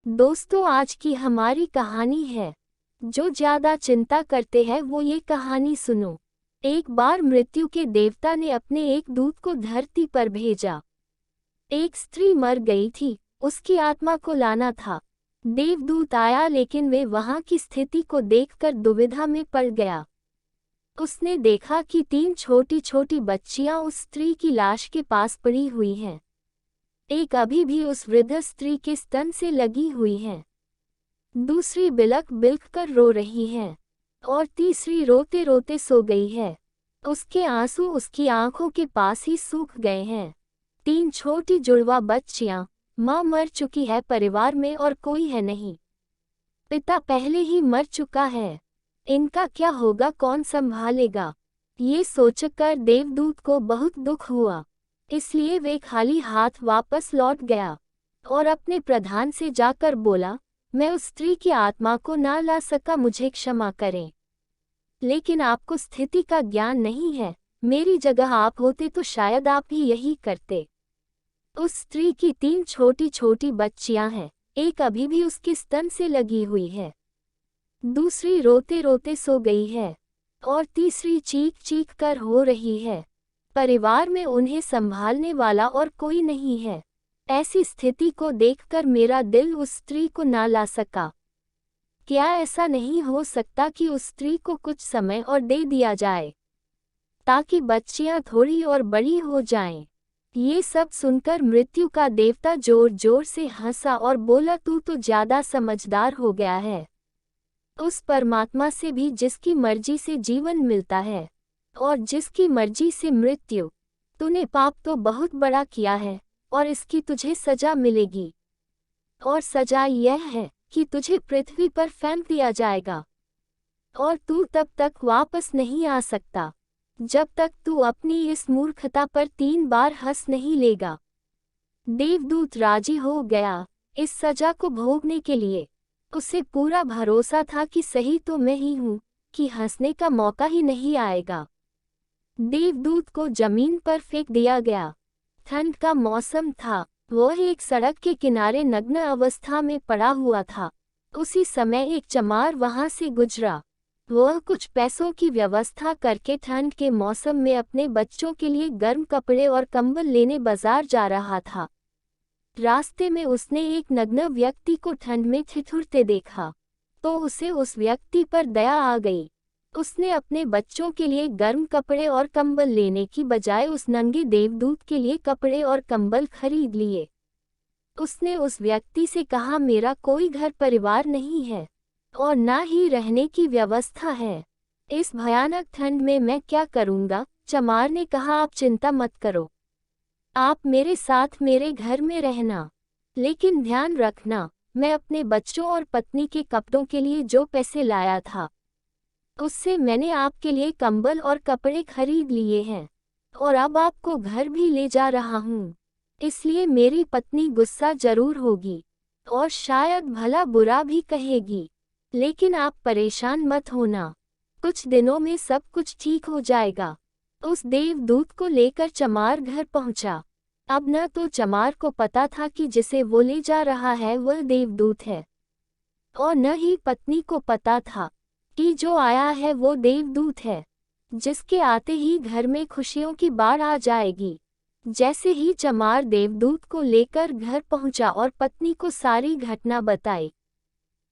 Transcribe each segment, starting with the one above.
दोस्तों, आज की हमारी कहानी है। जो ज्यादा चिंता करते हैं वो ये कहानी सुनो। एक बार मृत्यु के देवता ने अपने एक दूत को धरती पर भेजा। एक स्त्री मर गई थी, उसकी आत्मा को लाना था। देवदूत आया लेकिन वे वहां की स्थिति को देखकर दुविधा में पड़ गया। उसने देखा कि 3 छोटी छोटी बच्चियां उस स्त्री की लाश के पास पड़ी हुई हैं। एक अभी भी उस वृद्ध स्त्री के स्तन से लगी हुई है, दूसरी बिलख बिलख कर रो रही है और तीसरी रोते रोते सो गई है। उसके आंसू उसकी आंखों के पास ही सूख गए हैं। 3 छोटी जुड़वा बच्चियां, माँ मर चुकी है, परिवार में और कोई है नहीं। पिता पहले ही मर चुका है। इनका क्या होगा, कौन संभालेगा? ये सोचकर देवदूत को बहुत दुख हुआ। इसलिए वे खाली हाथ वापस लौट गया और अपने प्रधान से जाकर बोला, मैं उस स्त्री की आत्मा को ना ला सका, मुझे क्षमा करें। लेकिन आपको स्थिति का ज्ञान नहीं है। मेरी जगह आप होते तो शायद आप भी यही करते। उस स्त्री की 3 छोटी छोटी बच्चियां हैं, एक अभी भी उसके स्तन से लगी हुई है, दूसरी रोते रोते सो गई है और तीसरी चीख चीख कर हो रही है। परिवार में उन्हें संभालने वाला और कोई नहीं है। ऐसी स्थिति को देखकर मेरा दिल उस स्त्री को ना ला सका। क्या ऐसा नहीं हो सकता कि उस स्त्री को कुछ समय और दे दिया जाए ताकि बच्चियां थोड़ी और बड़ी हो जाएं? ये सब सुनकर मृत्यु का देवता जोर जोर से हंसा और बोला, तू तो ज्यादा समझदार हो गया है। उस परमात्मा से भी जिसकी मर्जी से जीवन मिलता है और जिसकी मर्जी से मृत्यु। तूने पाप तो बहुत बड़ा किया है और इसकी तुझे सजा मिलेगी। और सजा यह है कि तुझे पृथ्वी पर फेंक दिया जाएगा और तू तब तक वापस नहीं आ सकता जब तक तू अपनी इस मूर्खता पर 3 बार हंस नहीं लेगा। देवदूत राजी हो गया इस सजा को भोगने के लिए। उसे पूरा भरोसा था कि सही तो मैं ही हूँ, कि हंसने का मौका ही नहीं आएगा। देवदूत को जमीन पर फेंक दिया गया। ठंड का मौसम था। वह एक सड़क के किनारे नग्न अवस्था में पड़ा हुआ था। उसी समय एक चमार वहां से गुजरा। वह कुछ पैसों की व्यवस्था करके ठंड के मौसम में अपने बच्चों के लिए गर्म कपड़े और कंबल लेने बाजार जा रहा था। रास्ते में उसने एक नग्न व्यक्ति को ठंड में ठिठुरते देखा तो उसे उस व्यक्ति पर दया आ गई। उसने अपने बच्चों के लिए गर्म कपड़े और कंबल लेने की बजाय उस नंगे देवदूत के लिए कपड़े और कंबल खरीद लिए। उसने उस व्यक्ति से कहा, मेरा कोई घर परिवार नहीं है और ना ही रहने की व्यवस्था है। इस भयानक ठंड में मैं क्या करूंगा? चमार ने कहा, आप चिंता मत करो, आप मेरे साथ मेरे घर में रहना, लेकिन ध्यान रखना, मैं अपने बच्चों और पत्नी के कपड़ों के लिए जो पैसे लाया था उससे मैंने आपके लिए कंबल और कपड़े खरीद लिए हैं और अब आपको घर भी ले जा रहा हूँ। इसलिए मेरी पत्नी गुस्सा जरूर होगी और शायद भला बुरा भी कहेगी, लेकिन आप परेशान मत होना, कुछ दिनों में सब कुछ ठीक हो जाएगा। उस देवदूत को लेकर चमार घर पहुंचा। अब न तो चमार को पता था कि जिसे वो ले जा रहा है वह देवदूत है और न ही पत्नी को पता था कि जो आया है वो देवदूत है, जिसके आते ही घर में खुशियों की बाढ़ आ जाएगी। जैसे ही चमार देवदूत को लेकर घर पहुंचा और पत्नी को सारी घटना बताई,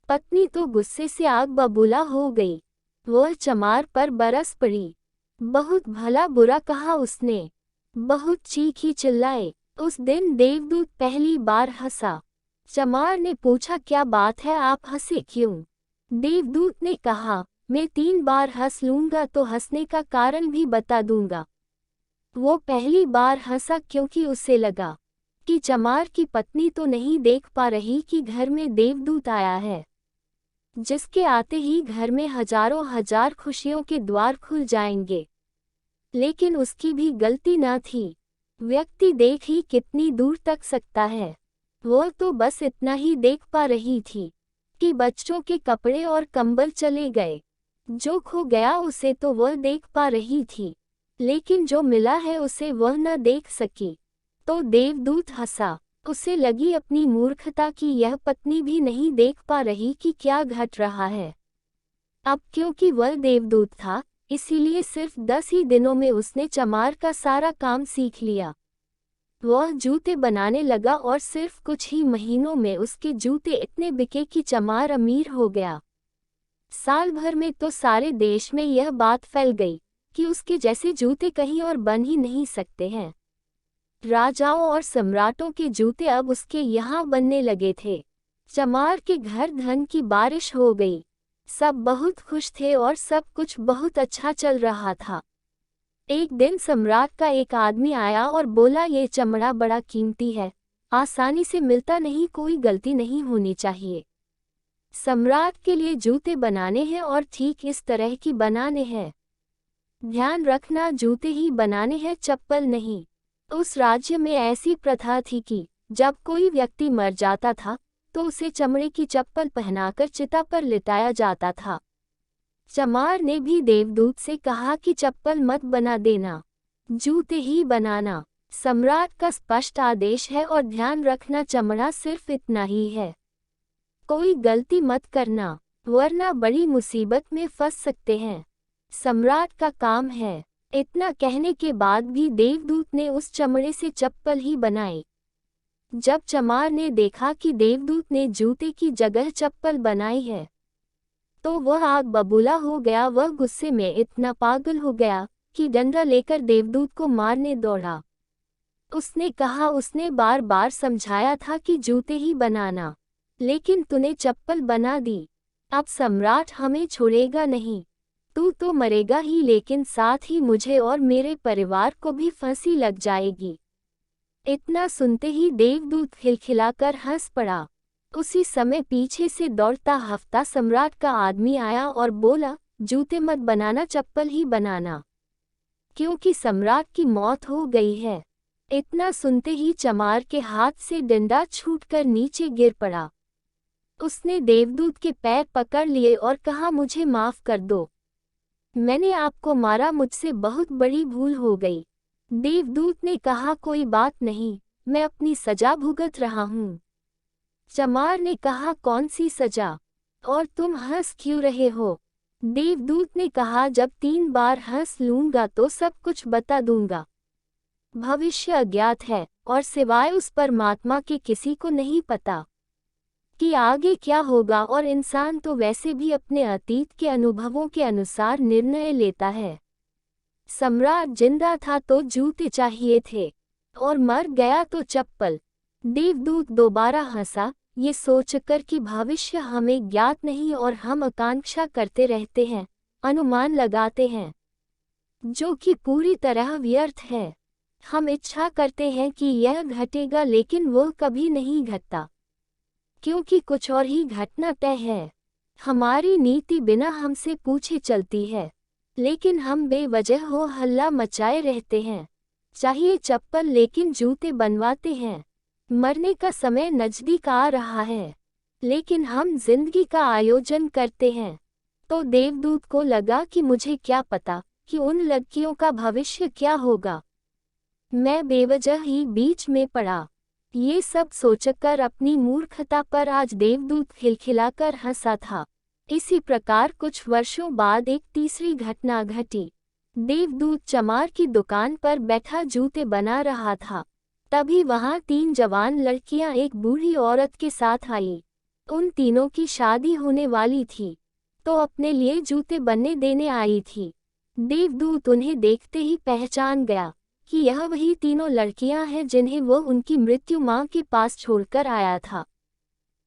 पत्नी तो गुस्से से आग बबूला हो गई। वह चमार पर बरस पड़ी। बहुत भला बुरा कहा उसने, बहुत चीखी चिल्लाए। उस दिन देवदूत पहली बार हंसा। चमार ने पूछा, क्या बात है, आप हंसे क्यों? देवदूत ने कहा, मैं 3 बार हंस लूंगा तो हंसने का कारण भी बता दूंगा। वो पहली बार हंसा क्योंकि उसे लगा कि चमार की पत्नी तो नहीं देख पा रही कि घर में देवदूत आया है, जिसके आते ही घर में हजारों हजार खुशियों के द्वार खुल जाएंगे। लेकिन उसकी भी गलती न थी। व्यक्ति देख ही कितनी दूर तक सकता है। वो तो बस इतना ही देख पा रही थी कि बच्चों के कपड़े और कंबल चले गए। जो खो गया उसे तो वह देख पा रही थी, लेकिन जो मिला है उसे वह न देख सकी। तो देवदूत हंसा उसे लगी अपनी मूर्खता कि यह पत्नी भी नहीं देख पा रही कि क्या घट रहा है। अब क्योंकि वह देवदूत था, इसीलिए सिर्फ 10 ही दिनों में उसने चमार का सारा काम सीख लिया। वह जूते बनाने लगा और सिर्फ कुछ ही महीनों में उसके जूते इतने बिके कि चमार अमीर हो गया। साल भर में तो सारे देश में यह बात फैल गई कि उसके जैसे जूते कहीं और बन ही नहीं सकते हैं। राजाओं और सम्राटों के जूते अब उसके यहाँ बनने लगे थे। चमार के घर धन की बारिश हो गई। सब बहुत खुश थे और सब कुछ बहुत अच्छा चल रहा था। एक दिन सम्राट का एक आदमी आया और बोला, ये चमड़ा बड़ा कीमती है, आसानी से मिलता नहीं, कोई गलती नहीं होनी चाहिए। सम्राट के लिए जूते बनाने हैं और ठीक इस तरह की बनाने हैं। ध्यान रखना, जूते ही बनाने हैं, चप्पल नहीं। उस राज्य में ऐसी प्रथा थी कि जब कोई व्यक्ति मर जाता था तो उसे चमड़े की चप्पल पहनाकर चिता पर लिटाया जाता था। चमार ने भी देवदूत से कहा कि चप्पल मत बना देना, जूते ही बनाना। सम्राट का स्पष्ट आदेश है और ध्यान रखना, चमड़ा सिर्फ इतना ही है। कोई गलती मत करना, वरना बड़ी मुसीबत में फंस सकते हैं। सम्राट का काम है। इतना कहने के बाद भी देवदूत ने उस चमड़े से चप्पल ही बनाई। जब चमार ने देखा कि देवदूत ने जूते की जगह चप्पल बनाई है तो वह आग बबूला हो गया। वह गुस्से में इतना पागल हो गया कि डंडा लेकर देवदूत को मारने दौड़ा। उसने कहा, उसने बार बार समझाया था कि जूते ही बनाना, लेकिन तूने चप्पल बना दी। अब सम्राट हमें छोड़ेगा नहीं, तू तो मरेगा ही, लेकिन साथ ही मुझे और मेरे परिवार को भी फांसी लग जाएगी। इतना सुनते ही देवदूत खिलखिलाकर हंस पड़ा। उसी समय पीछे से दौड़ता हफ्ता सम्राट का आदमी आया और बोला, जूते मत बनाना, चप्पल ही बनाना, क्योंकि सम्राट की मौत हो गई है। इतना सुनते ही चमार के हाथ से डंडा छूटकर नीचे गिर पड़ा। उसने देवदूत के पैर पकड़ लिए और कहा, मुझे माफ कर दो, मैंने आपको मारा, मुझसे बहुत बड़ी भूल हो गई। देवदूत ने कहा, कोई बात नहीं, मैं अपनी सजा भुगत रहा हूँ। चमार ने कहा, कौन सी सजा, और तुम हंस क्यों रहे हो? देवदूत ने कहा, जब 3 बार हंस लूंगा तो सब कुछ बता दूंगा। भविष्य अज्ञात है और सिवाय उस परमात्मा के किसी को नहीं पता कि आगे क्या होगा, और इंसान तो वैसे भी अपने अतीत के अनुभवों के अनुसार निर्णय लेता है। सम्राट जिंदा था तो जूते चाहिए थे और मर गया तो चप्पल। देवदूत दोबारा हंसा, ये सोचकर कि भविष्य हमें ज्ञात नहीं और हम आकांक्षा करते रहते हैं, अनुमान लगाते हैं, जो कि पूरी तरह व्यर्थ है। हम इच्छा करते हैं कि यह घटेगा, लेकिन वो कभी नहीं घटता, क्योंकि कुछ और ही घटना तय है। हमारी नीति बिना हमसे पूछे चलती है, लेकिन हम बेवजह हो हल्ला मचाए रहते हैं। चाहिए चप्पल, लेकिन जूते बनवाते हैं। मरने का समय नजदीक आ रहा है, लेकिन हम जिंदगी का आयोजन करते हैं। तो देवदूत को लगा कि मुझे क्या पता कि उन लड़कियों का भविष्य क्या होगा, मैं बेवजह ही बीच में पड़ा। ये सब सोचकर अपनी मूर्खता पर आज देवदूत खिलखिलाकर हंसा था। इसी प्रकार कुछ वर्षों बाद एक तीसरी घटना घटी। देवदूत चमार की दुकान पर बैठा जूते बना रहा था। तभी वहां 3 जवान लड़कियां एक बूढ़ी औरत के साथ आई। उन तीनों की शादी होने वाली थी, तो अपने लिए जूते बनने देने आई थी। देवदूत उन्हें देखते ही पहचान गया कि यह वही तीनों लड़कियां हैं जिन्हें वो उनकी मृत्यु मां के पास छोड़कर आया था,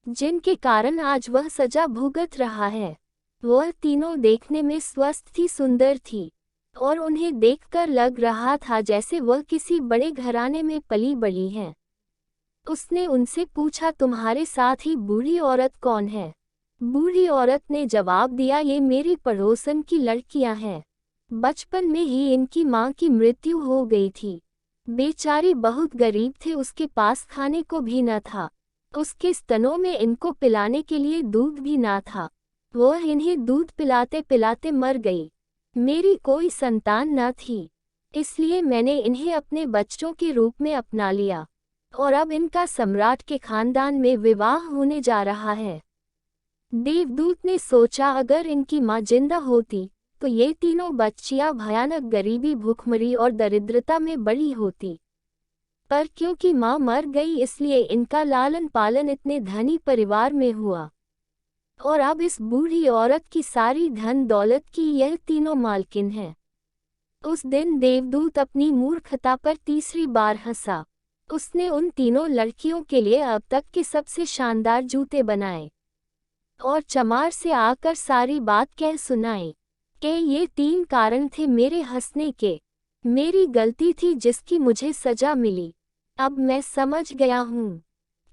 जिनके कारण आज वह सजा भुगत रहा है। वह तीनों देखने में स्वस्थ थी, सुंदर थी, और उन्हें देखकर लग रहा था जैसे वह किसी बड़े घराने में पली बड़ी हैं। उसने उनसे पूछा, तुम्हारे साथ ही बूढ़ी औरत कौन है? बूढ़ी औरत ने जवाब दिया, ये मेरी पड़ोसन की लड़कियां हैं। बचपन में ही इनकी मां की मृत्यु हो गई थी। बेचारी बहुत गरीब थे, उसके पास खाने को भी न था। उसके स्तनों में इनको पिलाने के लिए दूध भी ना था। वह इन्हें दूध पिलाते पिलाते मर गई। मेरी कोई संतान न थी, इसलिए मैंने इन्हें अपने बच्चों के रूप में अपना लिया और अब इनका सम्राट के खानदान में विवाह होने जा रहा है। देवदूत ने सोचा अगर इनकी माँ जिंदा होती तो ये तीनों बच्चियां भयानक गरीबी, भूखमरी और दरिद्रता में बड़ी होती, पर क्योंकि माँ मर गई इसलिए इनका लालन पालन इतने धनी परिवार में हुआ। और अब इस बूढ़ी औरत की सारी धन दौलत की यह तीनों मालकिन हैं। उस दिन देवदूत अपनी मूर्खता पर तीसरी बार हंसा। उसने उन तीनों लड़कियों के लिए अब तक के सबसे शानदार जूते बनाए और चमार से आकर सारी बात कह सुनाई कि ये 3 कारण थे मेरे हंसने के। मेरी गलती थी जिसकी मुझे सजा मिली। अब मैं समझ गया हूँ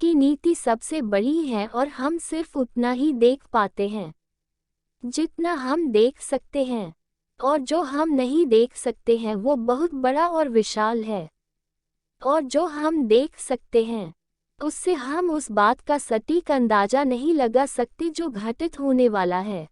कि नीति सबसे बड़ी है और हम सिर्फ उतना ही देख पाते हैं जितना हम देख सकते हैं, और जो हम नहीं देख सकते हैं वो बहुत बड़ा और विशाल है, और जो हम देख सकते हैं उससे हम उस बात का सटीक अंदाजा नहीं लगा सकते जो घटित होने वाला है।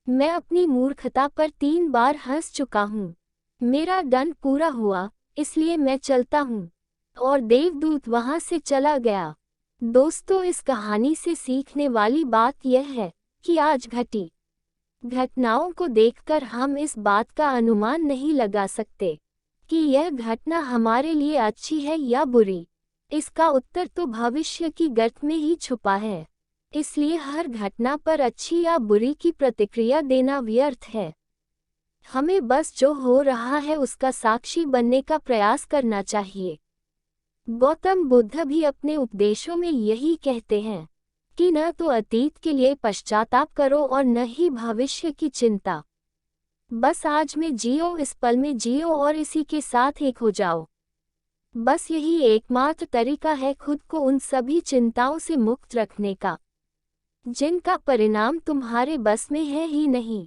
मैं अपनी मूर्खता पर 3 बार हंस चुका हूँ। मेरा दंड पूरा हुआ, इसलिए मैं चलता हूँ। और देवदूत वहां से चला गया। दोस्तों, इस कहानी से सीखने वाली बात यह है कि आज घटी घटनाओं को देखकर हम इस बात का अनुमान नहीं लगा सकते कि यह घटना हमारे लिए अच्छी है या बुरी। इसका उत्तर तो भविष्य की गर्त में ही छुपा है। इसलिए हर घटना पर अच्छी या बुरी की प्रतिक्रिया देना व्यर्थ है। हमें बस जो हो रहा है उसका साक्षी बनने का प्रयास करना चाहिए। गौतम बुद्ध भी अपने उपदेशों में यही कहते हैं कि न तो अतीत के लिए पश्चाताप करो और न ही भविष्य की चिंता। बस आज में जियो, इस पल में जियो और इसी के साथ एक हो जाओ। बस यही एकमात्र तरीका है खुद को उन सभी चिंताओं से मुक्त रखने का जिनका परिणाम तुम्हारे बस में है ही नहीं।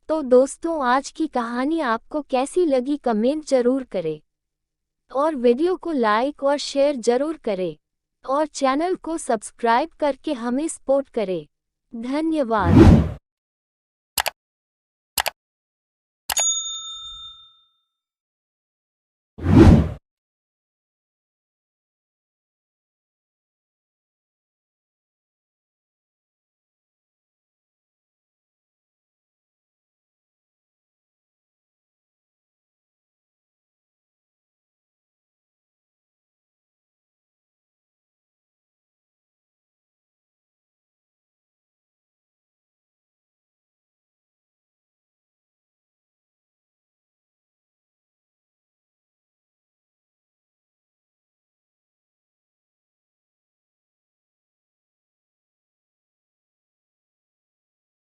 तो दोस्तों, आज की कहानी आपको कैसी लगी कमेंट जरूर करें और वीडियो को लाइक और शेयर जरूर करें और चैनल को सब्सक्राइब करके हमें सपोर्ट करें। धन्यवाद।